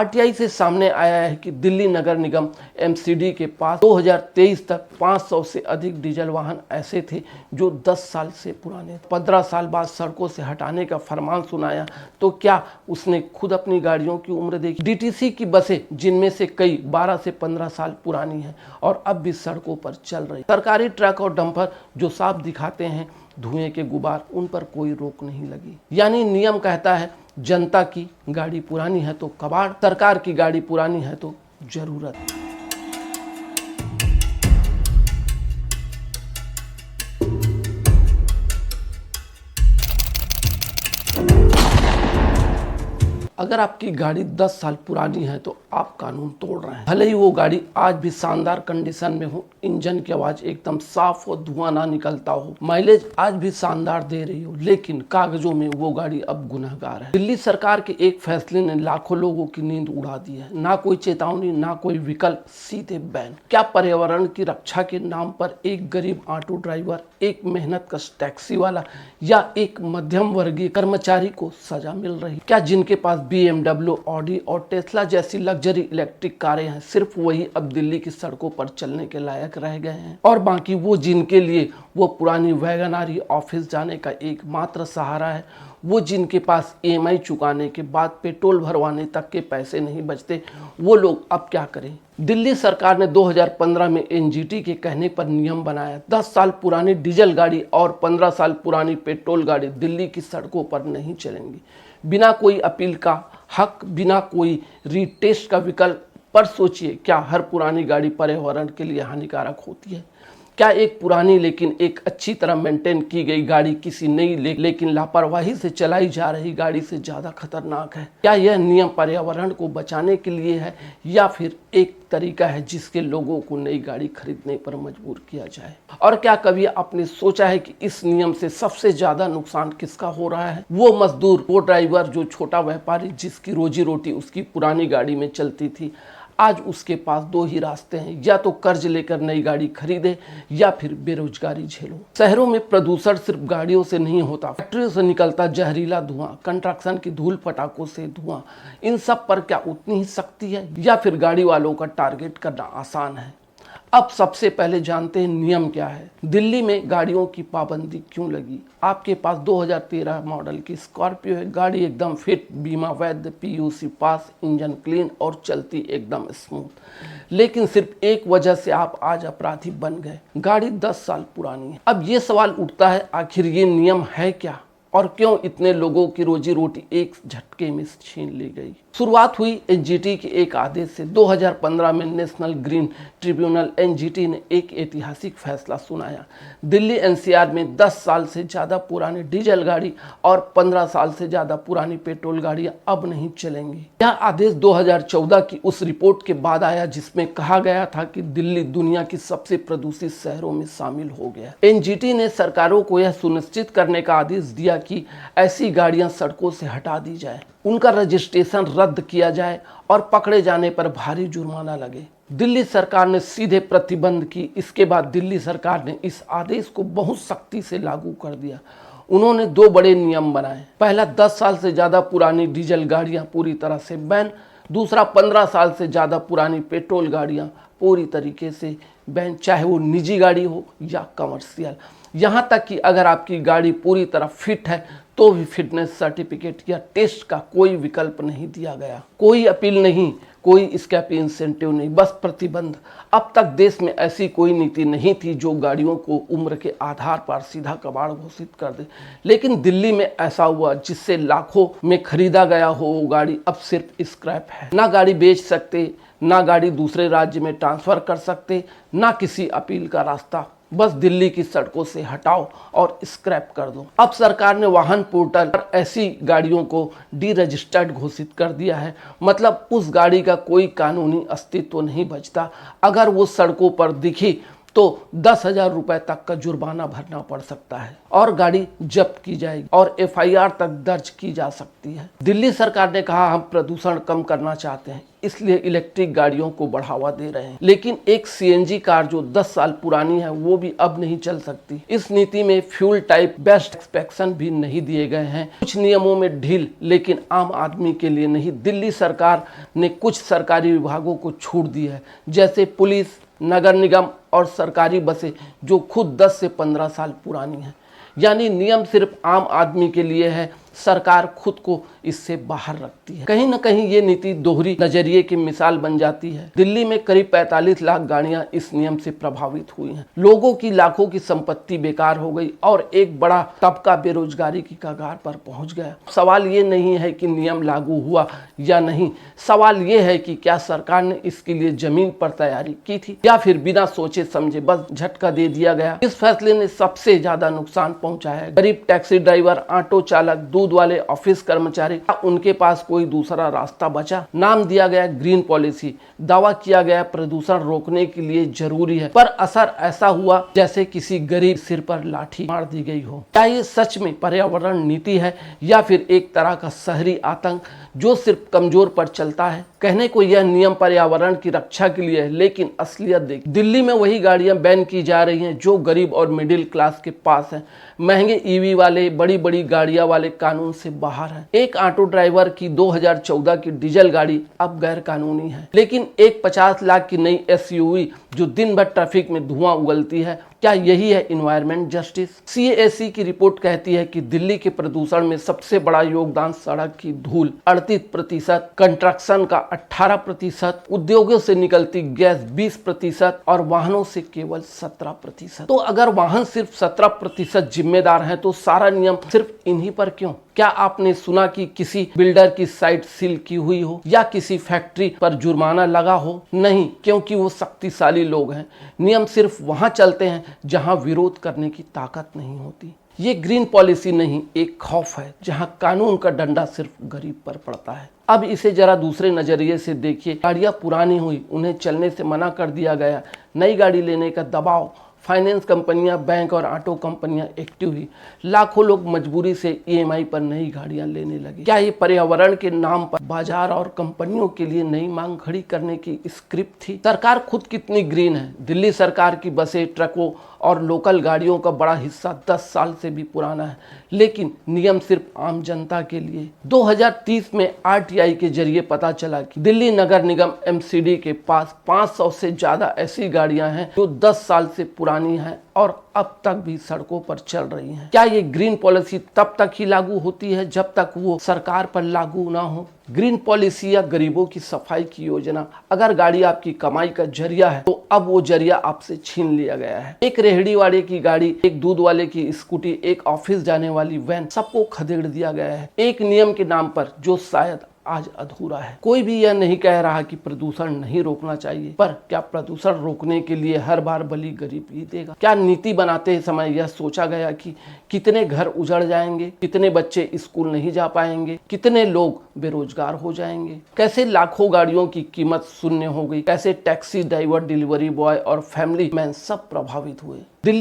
RTI से सामने आया है कि दिल्ली नगर निगम एमसीडी के पास 2023 तक 500 से अधिक डीजल वाहन ऐसे थे जो 10 साल से पुराने थे। 15 साल बाद सड़कों से हटाने का फरमान सुनाया तो क्या उसने खुद अपनी गाड़ियों की उम्र देखी? डीटीसी की बसें जिनमें से कई 12 से 15 साल पुरानी हैं और अब भी सड़कों पर चल रही। सरकारी ट्रक और डंपर जो साफ दिखाते हैं धुएं के गुबार, उन पर कोई रोक नहीं लगी। यानी नियम कहता है जनता की गाड़ी पुरानी है तो कबाड़, सरकार की गाड़ी पुरानी है तो जरूरत। अगर आपकी गाड़ी 10 साल पुरानी है तो आप कानून तोड़ रहे हैं। भले ही वो गाड़ी आज भी शानदार कंडीशन में हो, इंजन की आवाज एकदम साफ हो, धुआं ना निकलता हो, माइलेज आज भी शानदार दे रही हो, लेकिन कागजों में वो गाड़ी अब गुनहगार है। दिल्ली सरकार के एक फैसले ने लाखों लोगों की नींद उड़ा दी है। ना कोई चेतावनी, ना कोई विकल्प, सीधे बैन। क्या पर्यावरण की रक्षा के नाम पर एक गरीब ऑटो ड्राइवर, एक मेहनतकश टैक्सी वाला या एक मध्यम वर्गीय कर्मचारी को सजा मिल रही? क्या जिनके पास BMW, ऑडी और टेस्ला जैसी लग्जरी इलेक्ट्रिक कारें हैं, सिर्फ वही अब दिल्ली की सड़कों पर चलने के लायक रह गए हैं? और बाकी वो जिनके लिए वो पुरानी वैगनारी ऑफिस जाने का एकमात्र सहारा है, वो जिनके पास EMI चुकाने के बाद पेट्रोल भरवाने तक के पैसे नहीं बचते, वो लोग अब क्या करें? दिल्ली सरकार ने 2015 में NGT के कहने पर नियम बनाया। 10 साल पुरानी डीजल गाड़ी और 15 साल पुरानी पेट्रोल गाड़ी दिल्ली की सड़कों पर नहीं चलेंगी। बिना कोई अपील का हक, बिना कोई रीटेस्ट का विकल्प। पर सोचिए, क्या हर पुरानी गाड़ी पर्यावरण के लिए हानिकारक होती है? क्या एक पुरानी लेकिन एक अच्छी तरह मेंटेन की गई गाड़ी किसी नई लेकिन लापरवाही से चलाई जा रही गाड़ी से ज़्यादा खतरनाक है? क्या यह नियम पर्यावरण को बचाने के लिए है या फिर एक तरीका है जिसके लोगों को नई गाड़ी खरीदने पर मजबूर किया जाए? और क्या कभी आपने सोचा है कि इस नियम से सबसे ज़्यादा नुकसान किसका हो रहा है? वो मजदूर, वो ड्राइवर, जो छोटा व्यापारी जिसकी रोजी रोटी उसकी पुरानी गाड़ी में चलती थी। आज उसके पास दो ही रास्ते हैं, या तो कर्ज लेकर नई गाड़ी खरीदे या फिर बेरोजगारी झेलो। शहरों में प्रदूषण सिर्फ गाड़ियों से नहीं होता, फैक्ट्रियों से निकलता जहरीला धुआं, कंस्ट्रक्शन की धूल पटाखों से धुआं, इन सब पर क्या उतनी ही सख्ती है या फिर गाड़ी वालों का टारगेट करना आसान है? अब सबसे पहले जानते हैं नियम क्या है। दिल्ली में गाड़ियों की पाबंदी क्यों लगी? आपके पास 2013 मॉडल की स्कॉर्पियो है, गाड़ी एकदम फिट, बीमा वैध, PUC पास, इंजन क्लीन और चलती एकदम स्मूथ, लेकिन सिर्फ एक वजह से आप आज अपराधी बन गए, गाड़ी 10 साल पुरानी है। अब ये सवाल उठता है, आखिर ये नियम है क्या और क्यों इतने लोगों की रोजी रोटी एक झटके में छीन ली गई? शुरुआत हुई NGT के एक आदेश से। 2015 में नेशनल ग्रीन ट्रिब्यूनल NGT ने एक ऐतिहासिक फैसला सुनाया। दिल्ली NCR में 10 साल से ज़्यादा पुरानी डीजल गाड़ी और 15 साल से ज़्यादा पुरानी पेट्रोल गाड़ियाँ अब नहीं चलेंगी। यह आदेश 2014 की उस रिपोर्ट के बाद आया जिसमें कहा गया था कि दिल्ली दुनिया की सबसे प्रदूषित शहरों में शामिल हो गया। NGT ने सरकारों को यह सुनिश्चित करने का आदेश दिया कि ऐसी गाड़ियां सड़कों से हटा दी जाए, उनका रजिस्ट्रेशन रद्द किया जाए और पकड़े जाने पर भारी जुर्माना लगे। दिल्ली सरकार ने सीधे प्रतिबंध की। इसके बाद दिल्ली सरकार ने इस आदेश को बहुत सख्ती से लागू कर दिया। उन्होंने 2 बड़े नियम बनाए। पहला, 10 साल से ज़्यादा पुरानी डीजल गाड़ियाँ पूरी तरह से बैन। दूसरा, 15 साल से ज़्यादा पुरानी पेट्रोल गाड़ियाँ पूरी तरीके से बैन, चाहे वो निजी गाड़ी हो या कमर्शियल। यहाँ तक कि अगर आपकी गाड़ी पूरी तरह फिट है तो भी फिटनेस सर्टिफिकेट या टेस्ट का कोई विकल्प नहीं दिया गया। कोई अपील नहीं, कोई स्कैप इंसेंटिव नहीं, बस प्रतिबंध। अब तक देश में ऐसी कोई नीति नहीं थी जो गाड़ियों को उम्र के आधार पर सीधा कबाड़ घोषित कर दे, लेकिन दिल्ली में ऐसा हुआ जिससे लाखों में खरीदा गया हो वो गाड़ी अब सिर्फ स्क्रैप है। ना गाड़ी बेच सकते, ना गाड़ी दूसरे राज्य में ट्रांसफ़र कर सकते, ना किसी अपील का रास्ता। बस दिल्ली की सड़कों से हटाओ और स्क्रैप कर दो। अब सरकार ने वाहन पोर्टल पर ऐसी गाड़ियों को डीरजिस्टर्ड घोषित कर दिया है। मतलब उस गाड़ी का कोई कानूनी अस्तित्व नहीं बचता। अगर वो सड़कों पर दिखी तो 10,000 रुपए तक का जुर्माना भरना पड़ सकता है और गाड़ी जब्त की जाएगी और एफआईआर तक दर्ज की जा सकती है। दिल्ली सरकार ने कहा हम प्रदूषण कम करना चाहते हैं, इसलिए इलेक्ट्रिक गाड़ियों को बढ़ावा दे रहे हैं, लेकिन एक सीएनजी कार जो 10 साल पुरानी है वो भी अब नहीं चल सकती। इस नीति में फ्यूल टाइप बेस्ट इंस्पेक्शन भी नहीं दिए गए हैं। कुछ नियमों में ढील, लेकिन आम आदमी के लिए नहीं। दिल्ली सरकार ने कुछ सरकारी विभागों को छूट दी है, जैसे पुलिस, नगर निगम और सरकारी बसें जो खुद 10 से 15 साल पुरानी हैं। यानी नियम सिर्फ आम आदमी के लिए है, सरकार खुद को इससे बाहर रखती है। कहीं न कहीं ये नीति दोहरी नजरिए की मिसाल बन जाती है। दिल्ली में करीब 45 लाख गाड़ियां इस नियम से प्रभावित हुई हैं। लोगों की लाखों की संपत्ति बेकार हो गई और एक बड़ा तबका बेरोजगारी की कगार पर पहुंच गया। सवाल ये नहीं है कि नियम लागू हुआ या नहीं, सवाल ये है कि क्या सरकार ने इसके लिए जमीन पर तैयारी की थी या फिर बिना सोचे समझे बस झटका दे दिया गया। इस फैसले ने सबसे ज्यादा नुकसान पहुंचाया है गरीब टैक्सी ड्राइवर, ऑटो चालक, दूध वाले, ऑफिस कर्मचारी। उनके पास कोई दूसरा रास्ता बचा? नाम दिया गया ग्रीन पॉलिसी, दावा किया गया प्रदूषण रोकने के लिए जरूरी है, पर असर ऐसा हुआ जैसे किसी गरीब सिर पर लाठी मार दी गई हो। क्या ये सच में पर्यावरण नीति है या फिर एक तरह का शहरी आतंक जो सिर्फ कमजोर पर चलता है? कहने को यह नियम पर्यावरण की रक्षा के लिए है, लेकिन असलियत देख, दिल्ली में वही गाड़ियां बैन की जा रही हैं जो गरीब और मिडिल क्लास के पास हैं। महंगे ईवी वाले, बड़ी बड़ी गाड़ियां वाले कानून से बाहर हैं। एक ऑटो ड्राइवर की 2014 की डीजल गाड़ी अब गैर कानूनी है, लेकिन एक 50 लाख की नई एसयूवी जो दिन भर ट्रैफिक में धुआं उगलती है, क्या यही है इन्वायरमेंट जस्टिस? सीएसी की रिपोर्ट कहती है कि दिल्ली के प्रदूषण में सबसे बड़ा योगदान सड़क की धूल 38%, कंस्ट्रक्शन का 18%, उद्योगों से निकलती गैस 20% और वाहनों से केवल 17%। तो अगर वाहन सिर्फ 17% जिम्मेदार हैं, तो सारा नियम सिर्फ इन्हीं पर क्यों? क्या आपने सुना कि किसी बिल्डर की साइट सील की हुई हो या किसी फैक्ट्री पर जुर्माना लगा हो? नहीं, क्योंकि वो शक्तिशाली लोग हैं। नियम सिर्फ वहां चलते हैं जहां विरोध करने की ताकत नहीं होती। ये ग्रीन पॉलिसी नहीं, एक खौफ है जहां कानून का डंडा सिर्फ गरीब पर पड़ता है। अब इसे जरा दूसरे नजरिए से देखिए। गाड़ियां पुरानी हुई, उन्हें चलने से मना कर दिया गया, नई गाड़ी लेने का दबाव, फाइनेंस कंपनियां, बैंक और ऑटो कंपनियां एक्टिव हुई, लाखों लोग मजबूरी से ईएमआई पर नई गाड़ियां लेने लगे। क्या ये पर्यावरण के नाम पर बाजार और कंपनियों के लिए नई मांग खड़ी करने की स्क्रिप्ट थी? सरकार खुद कितनी ग्रीन है? दिल्ली सरकार की बसें, ट्रकों और लोकल गाड़ियों का बड़ा हिस्सा 10 साल से भी पुराना है, लेकिन नियम सिर्फ आम जनता के लिए। 2030 में आरटीआई के जरिए पता चला कि दिल्ली नगर निगम एमसीडी के पास 500 से ज्यादा ऐसी गाड़ियां हैं जो 10 साल से पुरानी हैं और अब तक भी सड़कों पर चल रही हैं। क्या ये ग्रीन पॉलिसी तब तक ही लागू होती है जब तक वो सरकार पर लागू ना हो? ग्रीन पॉलिसी या गरीबों की सफाई की योजना, अगर गाड़ी आपकी कमाई का जरिया है तो अब वो जरिया आपसे छीन लिया गया है। एक रेहड़ी वाले की गाड़ी, एक दूध वाले की स्कूटी, एक ऑफिस जाने वाली वैन, सबको खदेड़ दिया गया है एक नियम के नाम पर जो शायद आज अधूरा है। कोई भी यह नहीं कह रहा कि प्रदूषण नहीं रोकना चाहिए, पर क्या प्रदूषण रोकने के लिए हर बार बलि गरीब ही देगा? क्या नीति बनाते समय यह सोचा गया कि कितने घर उजड़ जाएंगे, कितने बच्चे स्कूल नहीं जा पाएंगे, कितने लोग बेरोजगार हो जाएंगे? कैसे लाखों गाड़ियों की कीमत शून्य हो गई? कैसे टैक्सी ड्राइवर, डिलीवरी बॉय और फैमिली मैन सब प्रभावित हुए? दिल्ली